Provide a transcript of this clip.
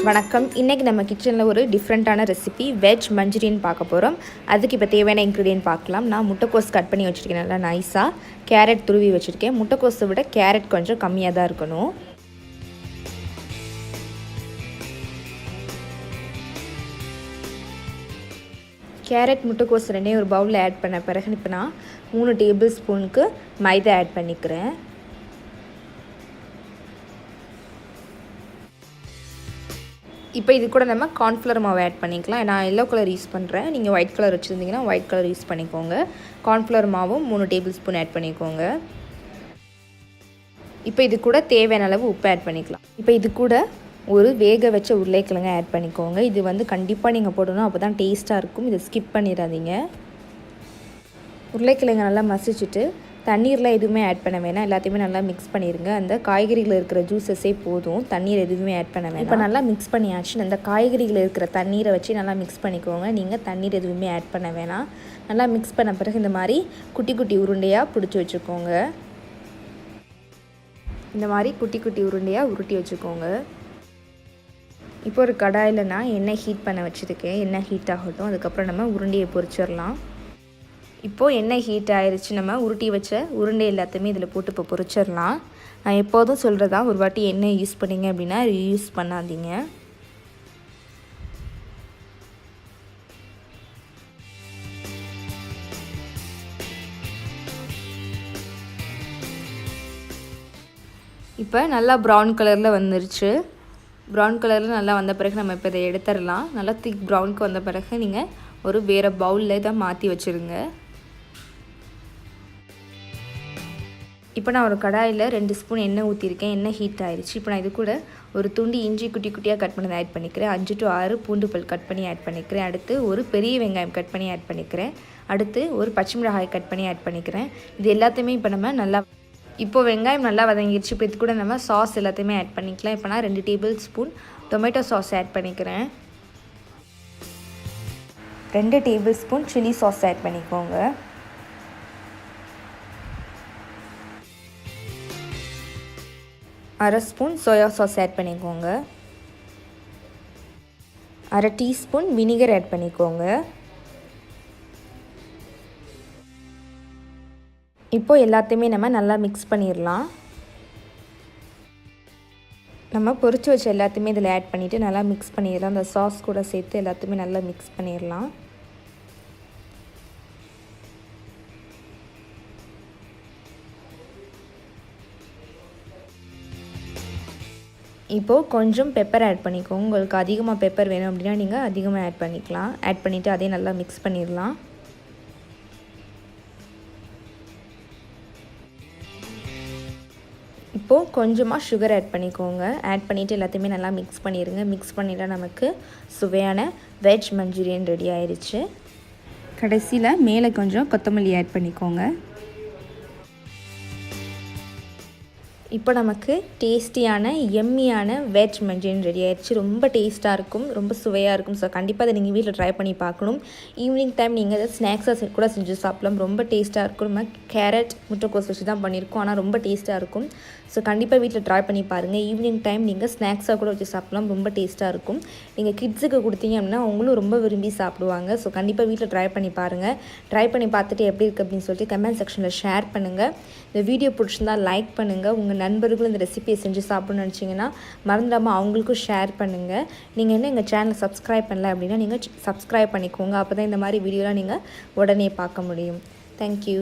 வணக்கம். இன்றைக்கி நம்ம கிச்சனில் ஒரு டிஃப்ரெண்ட்டான ரெசிபி வெஜ் மஞ்சூரியன் பார்க்க போகிறோம். அதுக்கு இப்போ தேவையான இன்க்ரீடியன்ட் பார்க்கலாம். நான் முட்டைக்கோஸ் கட் பண்ணி வச்சுருக்கேன், நல்லா நைஸாக. கேரட் துருவி வச்சுருக்கேன். முட்டைக்கோஸை விட கேரட் கொஞ்சம் கம்மியாக தான் இருக்கணும். கேரட் முட்டைக்கோஸ் ரெண்டையும் ஒரு பவுலில் ஆட் பண்ண பிறகு இப்போ நான் 3 டேபிள் ஸ்பூனுக்கு மைதா ஆட் பண்ணிக்கிறேன். இப்போ இது கூட நம்ம கார்ன்ஃப்ளவர் மாவு ஆட் பண்ணிக்கலாம். நான் எல்லோ கலர் யூஸ் பண்ணுறேன். நீங்கள் ஒயிட் கலர் வச்சுருந்தீங்கன்னா ஒயிட் கலர் யூஸ் பண்ணிக்கோங்க. கார்ன்ஃப்ளவர் மாவும் 3 டேபிள் ஸ்பூன் ஆட் பண்ணிக்கோங்க. இப்போ இது கூட தேவையான அளவு உப்பு ஆட் பண்ணிக்கலாம். இப்போ இது கூட ஒரு வேக வச்ச உருளைக்கிழங்கு ஆட் பண்ணிக்கோங்க. இது கண்டிப்பாக நீங்கள் போடணும், அப்போ தான் டேஸ்ட்டாக இருக்கும். இதை ஸ்கிப் பண்ணிடாதீங்க. உருளைக்கிழங்கு நல்லா மசிச்சுட்டு தண்ணீரில் எதுவுமே ஆட் பண்ண வேணாம். எல்லாத்தையுமே நல்லா மிக்ஸ் பண்ணிடுங்க. அந்த காய்கறிகளில் இருக்கிற ஜூஸஸே போதும், தண்ணீர் எதுவுமே ஆட் பண்ண வேணாம். இப்போ நல்லா மிக்ஸ் பண்ணியாச்சு. அந்த காய்கறிகளில் இருக்கிற தண்ணீரை வச்சு நல்லா மிக்ஸ் பண்ணிக்கோங்க. நீங்கள் தண்ணீர் எதுவுமே ஆட் பண்ண வேணாம். நல்லா மிக்ஸ் பண்ண பிறகு இந்த மாதிரி குட்டி குட்டி உருண்டையாக பிடிச்சி வச்சுக்கோங்க. இந்த மாதிரி குட்டி குட்டி உருண்டையாக உருட்டி வச்சுக்கோங்க. இப்போ ஒரு கடாயில் நான் எண்ணெய் ஹீட் பண்ண வச்சுருக்கேன். எண்ணெய் ஹீட் ஆகட்டும். அதுக்கப்புறம் நம்ம உருண்டையை பொரிச்சிடலாம். இப்போது எண்ணெய் ஹீட் ஆகிடுச்சு. நம்ம உருட்டி வச்ச உருண்டை எல்லாத்தையுமே இதில் போட்டு இப்போ பொரிச்சிடலாம். நான் எப்போதும் சொல்கிறதா, ஒரு வாட்டி எண்ணெய் யூஸ் பண்ணிங்க அப்படின்னா ரீயூஸ் பண்ணாதீங்க. இப்போ நல்லா ப்ரௌன் கலரில் வந்துருச்சு. ப்ரௌன் கலரில் நல்லா வந்த பிறகு நம்ம இப்போ இதை எடுத்துடலாம். நல்லா திக் ப்ரௌனுக்கு வந்த பிறகு நீங்கள் ஒரு வேறு பவுலில் இதை மாற்றி வச்சுருங்க. இப்போ நான் ஒரு கடாயில் 2 ஸ்பூன் எண்ணெய் ஊற்றிருக்கேன். எண்ணெய் ஹீட் ஆகிடுச்சு. இப்போ நான் இது கூட ஒரு துண்டு இஞ்சி குட்டி குட்டியாக கட் பண்ணதை ஆட் பண்ணிக்கிறேன். 5 to 6 பூண்டு பல் கட் பண்ணி ஆட் பண்ணிக்கிறேன். அடுத்து ஒரு பெரிய வெங்காயம் கட் பண்ணி ஆட் பண்ணிக்கிறேன். அடுத்து ஒரு பச்சை மிளகாய் கட் பண்ணி ஆட் பண்ணிக்கிறேன். இது எல்லாத்தையுமே இப்போ நம்ம நல்லா வெங்காயம் நல்லா வதங்கிடுச்சு. இப்போ இது கூட நம்ம சாஸ் எல்லாத்தையுமே ஆட் பண்ணிக்கலாம். இப்போ நான் 2 tablespoon tomato sauce add பண்ணிக்கிறேன். 2 tablespoon chilli sauce add பண்ணிக்கோங்க. 1/2 ஸ்பூன் சோயா சாஸ் ஆட் பண்ணிக்கோங்க. 1/2 டீஸ்பூன் வினிகர் ஆட் பண்ணிக்கோங்க. இப்போது எல்லாத்தையுமே நம்ம நல்லா மிக்ஸ் பண்ணிடலாம். நம்ம பொரிச்சு வச்ச எல்லாத்தையுமே இதில் ஆட் பண்ணிவிட்டு நல்லா மிக்ஸ் பண்ணிடலாம். அந்த சாஸ் கூட சேர்த்து எல்லாத்தையுமே நல்லா மிக்ஸ் பண்ணிடலாம். இப்போது கொஞ்சம் பெப்பர் ஆட் பண்ணிக்கோங்க. உங்களுக்கு அதிகமாக பெப்பர் வேணும் அப்படின்னா நீங்கள் அதிகமாக ஆட் பண்ணிக்கலாம். ஆட் பண்ணிவிட்டு அதையும் நல்லா மிக்ஸ் பண்ணிடலாம். இப்போது கொஞ்சமாக சுகர் ஆட் பண்ணிக்கோங்க. ஆட் பண்ணிவிட்டு எல்லாத்தையுமே நல்லா மிக்ஸ் பண்ணிடுங்க. மிக்ஸ் பண்ணிவிட்டால் நமக்கு சுவையான வெஜ் மஞ்சூரியன் ரெடி ஆயிடுச்சு. கடைசியில் மேலே கொஞ்சம் கொத்தமல்லி ஆட் பண்ணிக்கோங்க. இப்போ நமக்கு டேஸ்டியான எம்மியான வெஜ் மஞ்சூரியன் ரெடி ஆயிடுச்சு. ரொம்ப டேஸ்ட்டாக இருக்கும், ரொம்ப சுவையாக இருக்கும். ஸோ கண்டிப்பாக அதை நீங்கள் வீட்டில் ட்ரை பண்ணி பார்க்கணும். ஈவினிங் டைம் நீங்கள் அதை ஸ்நாக்ஸாக கூட செஞ்சு சாப்பிடலாம். ரொம்ப டேஸ்ட்டாக இருக்கும். நம்ம கேரட் முட்டைக்கோஸ் வச்சு தான் பண்ணியிருக்கோம், ஆனால் ரொம்ப டேஸ்ட்டாக இருக்கும். ஸோ கண்டிப்பாக வீட்டில் ட்ரை பண்ணி பாருங்கள். ஈவினிங் டைம் நீங்கள் ஸ்நாக்ஸாக கூட வச்சு சாப்பிடலாம். ரொம்ப டேஸ்ட்டாக இருக்கும். நீங்கள் கிட்ஸுக்கு கொடுத்தீங்க அப்படின்னா அவங்களும் ரொம்ப விரும்பி சாப்பிடுவாங்க. ஸோ கண்டிப்பாக வீட்டில் ட்ரை பண்ணி பாருங்கள். ட்ரை பண்ணி பார்த்துட்டு எப்படி இருக்குது அப்படின்னு சொல்லிட்டு கமெண்ட் செக்ஷனில் ஷேர் பண்ணுங்கள். இந்த வீடியோ பிடிச்சிருந்தால் லைக் பண்ணுங்கள். உங்கள் நண்பர்களும் இந்த ரெசிபியை செஞ்சு சாப்பிடணும்னு நினச்சிங்கன்னா மறந்துடாமல் அவங்களுக்கும் ஷேர் பண்ணுங்கள். நீங்கள் என்ன எங்கள் சேனலை சப்ஸ்கிரைப் பண்ணல அப்படின்னா நீங்கள் சப்ஸ்கிரைப் பண்ணிக்கோங்க. அப்போ தான் இந்த மாதிரி வீடியோலாம் நீங்கள் உடனே பார்க்க முடியும். தேங்க்யூ.